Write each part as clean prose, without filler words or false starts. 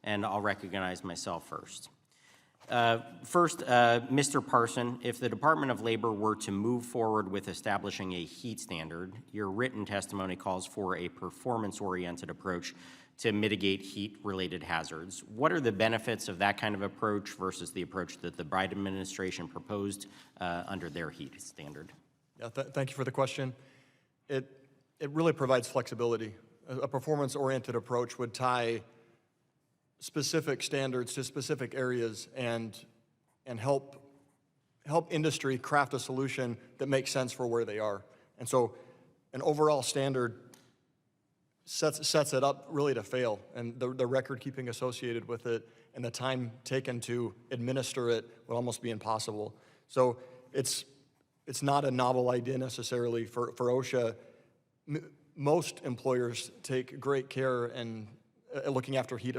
and I'll recognize myself first. Mr. Parson, if the Department of Labor were to move forward with establishing a heat standard, your written testimony calls for a performance-oriented approach to mitigate heat-related hazards. What are the benefits of that kind of approach versus the approach that the Biden administration proposed under their heat standard? Yeah, thank you for the question. It really provides flexibility. A performance-oriented approach would tie specific standards to specific areas and help industry craft a solution that makes sense for where they are. And so an overall standard sets it up really to fail, and the record keeping associated with it and the time taken to administer it would almost be impossible. So it's not a novel idea necessarily for OSHA. Most employers take great care in looking after heat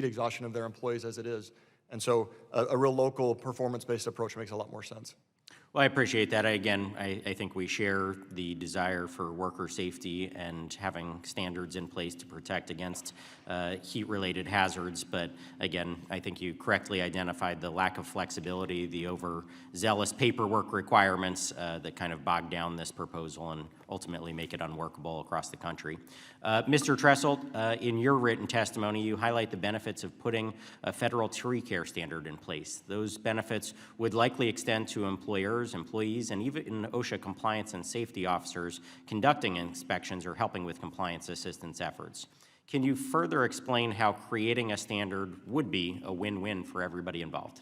exhaustion of their employees as it is. And so a real local performance-based approach makes a lot more sense. Well, I appreciate that. I think we share the desire for worker safety and having standards in place to protect against heat-related hazards. But again, I think you correctly identified the lack of flexibility, the overzealous paperwork requirements that kind of bog down this proposal and ultimately make it unworkable across the country. Mr. Tresselt, in your written testimony, you highlight the benefits of putting a federal tree care standard in place. Those benefits would likely extend to employers, employees, and even OSHA compliance and safety officers conducting inspections or helping with compliance assistance efforts. Can you further explain how creating a standard would be a win-win for everybody involved?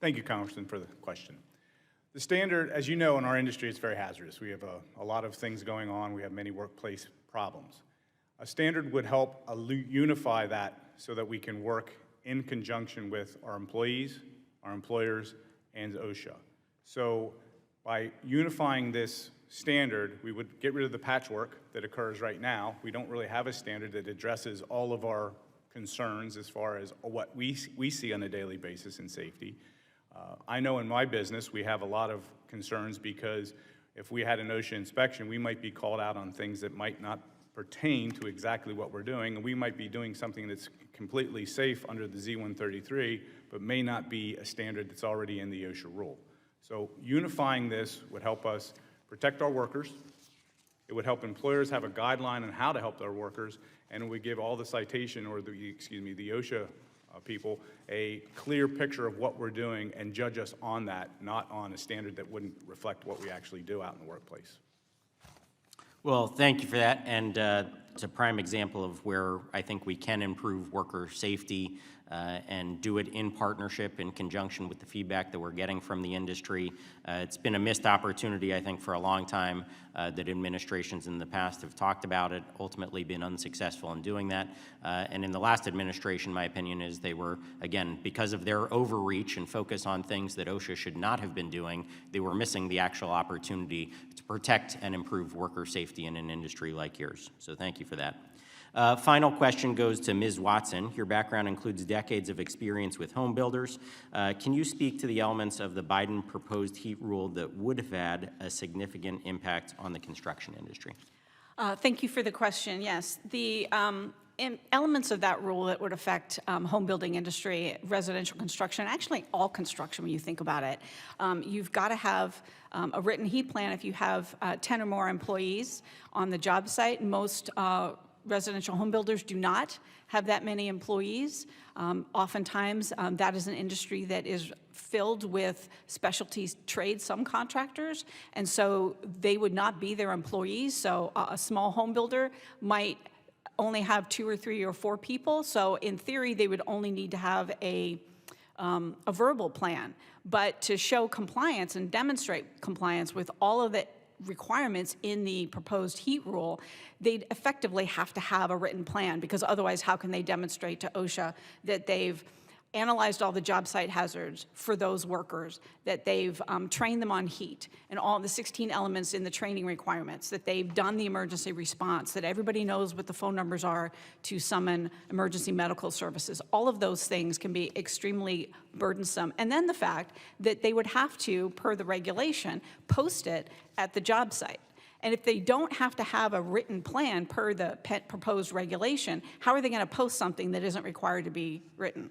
Thank you, Congressman, for the question. The standard, as you know, in our industry, it's very hazardous. We have a lot of things going on. We have many workplace problems. A standard would help unify that so that we can work in conjunction with our employees, our employers, and OSHA. So by unifying this standard, we would get rid of the patchwork that occurs right now. We don't really have a standard that addresses all of our concerns as far as what we see on a daily basis in safety. I know in my business we have a lot of concerns because if we had an OSHA inspection, we might be called out on things that might not pertain to exactly what we're doing, and we might be doing something that's completely safe under the Z133, but may not be a standard that's already in the OSHA rule. So unifying this would help us protect our workers. It would help employers have a guideline on how to help their workers, and it would give all the citation or the OSHA people a clear picture of what we're doing and judge us on that, not on a standard that wouldn't reflect what we actually do out in the workplace. Well, thank you for that, and it's a prime example of where I think we can improve worker safety and do it in partnership, in conjunction with the feedback that we're getting from the industry. It's been a missed opportunity, I think, for a long time that administrations in the past have talked about it, ultimately been unsuccessful in doing that. And in the last administration, my opinion is they were, again, because of their overreach and focus on things that OSHA should not have been doing, they were missing the actual opportunity to protect and improve worker safety in an industry like yours. So thank you for that. Final question goes to Ms. Watson. Your background includes decades of experience with home builders. Can you speak to the elements of the Biden proposed heat rule that would have had a significant impact on the construction industry? Thank you for the question. Yes, the elements of that rule that would affect home building industry, residential construction, actually all construction when you think about it. You've got to have a written heat plan if you have 10 or more employees on the job site. Most residential home builders do not have that many employees. Oftentimes, that is an industry that is filled with specialty trade subcontractors, and so they would not be their employees. So a small home builder might only have 2 or 3 or 4 people. So in theory, they would only need to have a verbal plan. But to show compliance and demonstrate compliance with all of the requirements in the proposed heat rule, they'd effectively have to have a written plan, because otherwise how can they demonstrate to OSHA that they've analyzed all the job site hazards for those workers, that they've trained them on heat and all the 16 elements in the training requirements, that they've done the emergency response, that everybody knows what the phone numbers are to summon emergency medical services. All of those things can be extremely burdensome. And then the fact that they would have to, per the regulation, post it at the job site. And if they don't have to have a written plan per the proposed regulation, how are they going to post something that isn't required to be written?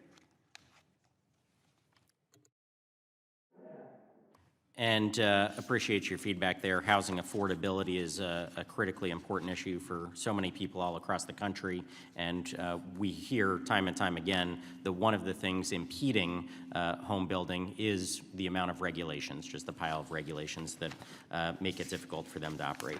And appreciate your feedback there. Housing affordability is a critically important issue for so many people all across the country. And we hear time and time again that one of the things impeding home building is the amount of regulations, just the pile of regulations that make it difficult for them to operate.